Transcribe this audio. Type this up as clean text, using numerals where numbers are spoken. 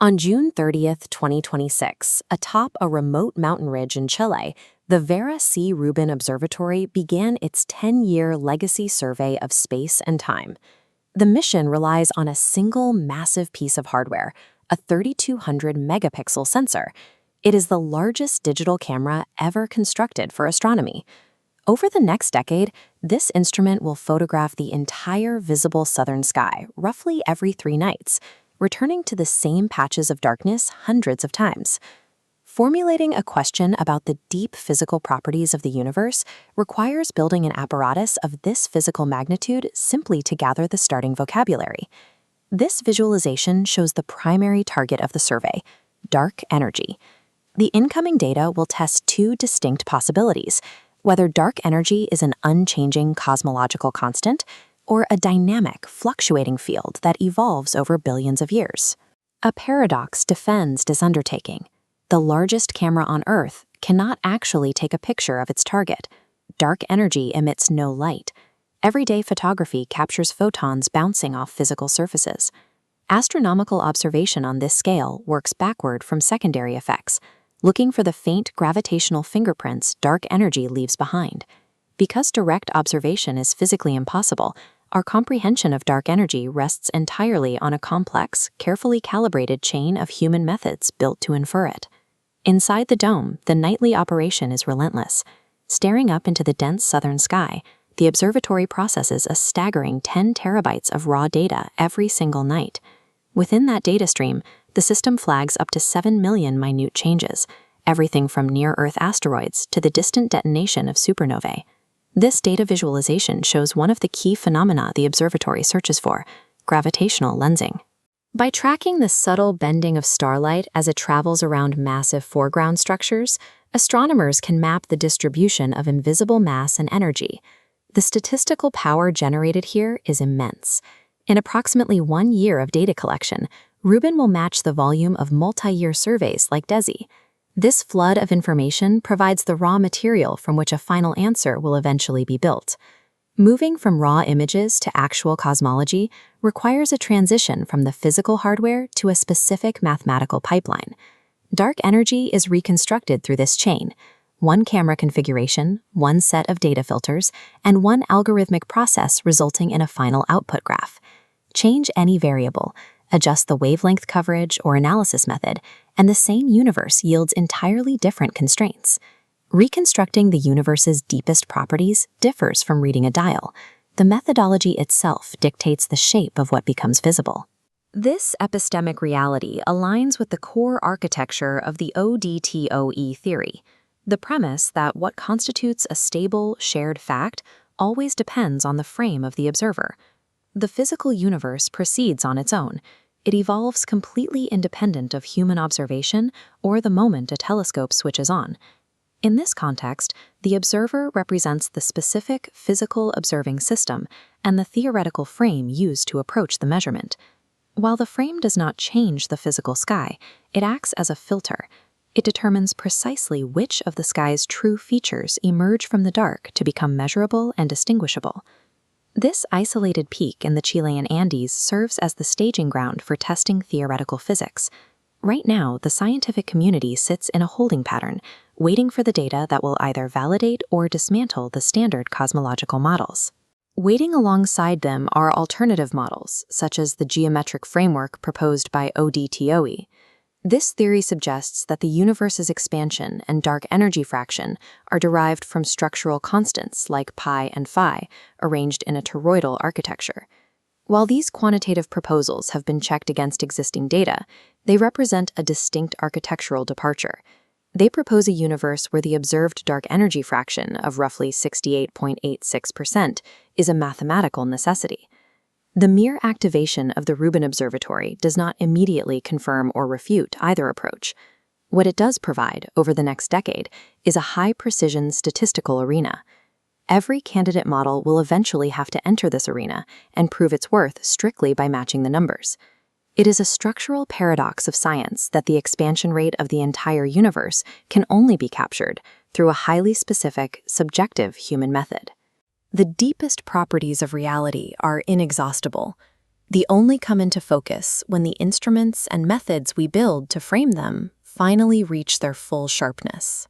On June 30th, 2026, atop a remote mountain ridge in Chile, the Vera C. Rubin Observatory began its 10-year legacy survey of space and time. The mission relies on a single massive piece of hardware, a 3,200 megapixel sensor. It is the largest digital camera ever constructed for astronomy. Over the next decade, this instrument will photograph the entire visible southern sky roughly every 3 nights, returning to the same patches of darkness hundreds of times. Formulating a question about the deep physical properties of the universe requires building an apparatus of this physical magnitude simply to gather the starting vocabulary. This visualization shows the primary target of the survey: dark energy. The incoming data will test 2 distinct possibilities: whether dark energy is an unchanging cosmological constant or a dynamic, fluctuating field that evolves over billions of years. A paradox defends this undertaking. The largest camera on Earth cannot actually take a picture of its target. Dark energy emits no light. Everyday photography captures photons bouncing off physical surfaces. Astronomical observation on this scale works backward from secondary effects, looking for the faint gravitational fingerprints dark energy leaves behind. Because direct observation is physically impossible, our comprehension of dark energy rests entirely on a complex, carefully calibrated chain of human methods built to infer it. Inside the dome, the nightly operation is relentless. Staring up into the dense southern sky, the observatory processes a staggering 10 terabytes of raw data every single night. Within that data stream, the system flags up to 7 million minute changes, everything from near-Earth asteroids to the distant detonation of supernovae. This data visualization shows one of the key phenomena the observatory searches for: gravitational lensing. By tracking the subtle bending of starlight as it travels around massive foreground structures, astronomers can map the distribution of invisible mass and energy. The statistical power generated here is immense. In approximately 1 year of data collection, Rubin will match the volume of multi-year surveys like DESI. This flood of information provides the raw material from which a final answer will eventually be built. Moving from raw images to actual cosmology requires a transition from the physical hardware to a specific mathematical pipeline. Dark energy is reconstructed through this chain: 1 camera configuration, 1 set of data filters, and 1 algorithmic process resulting in a final output graph. Change any variable, adjust the wavelength coverage or analysis method, and the same universe yields entirely different constraints. Reconstructing the universe's deepest properties differs from reading a dial. The methodology itself dictates the shape of what becomes visible. This epistemic reality aligns with the core architecture of the ODTOE theory, the premise that what constitutes a stable, shared fact always depends on the frame of the observer. The physical universe proceeds on its own. It evolves completely independent of human observation or the moment a telescope switches on. In this context, the observer represents the specific physical observing system and the theoretical frame used to approach the measurement. While the frame does not change the physical sky, it acts as a filter. It determines precisely which of the sky's true features emerge from the dark to become measurable and distinguishable. This isolated peak in the Chilean Andes serves as the staging ground for testing theoretical physics. Right now, the scientific community sits in a holding pattern, waiting for the data that will either validate or dismantle the standard cosmological models. Waiting alongside them are alternative models, such as the geometric framework proposed by ODTOE. This theory suggests that the universe's expansion and dark energy fraction are derived from structural constants like pi and phi, arranged in a toroidal architecture. While these quantitative proposals have been checked against existing data, they represent a distinct architectural departure. They propose a universe where the observed dark energy fraction of roughly 68.86% is a mathematical necessity. The mere activation of the Rubin Observatory does not immediately confirm or refute either approach. What it does provide, over the next decade, is a high-precision statistical arena. Every candidate model will eventually have to enter this arena and prove its worth strictly by matching the numbers. It is a structural paradox of science that the expansion rate of the entire universe can only be captured through a highly specific, subjective human method. The deepest properties of reality are inexhaustible. They only come into focus when the instruments and methods we build to frame them finally reach their full sharpness.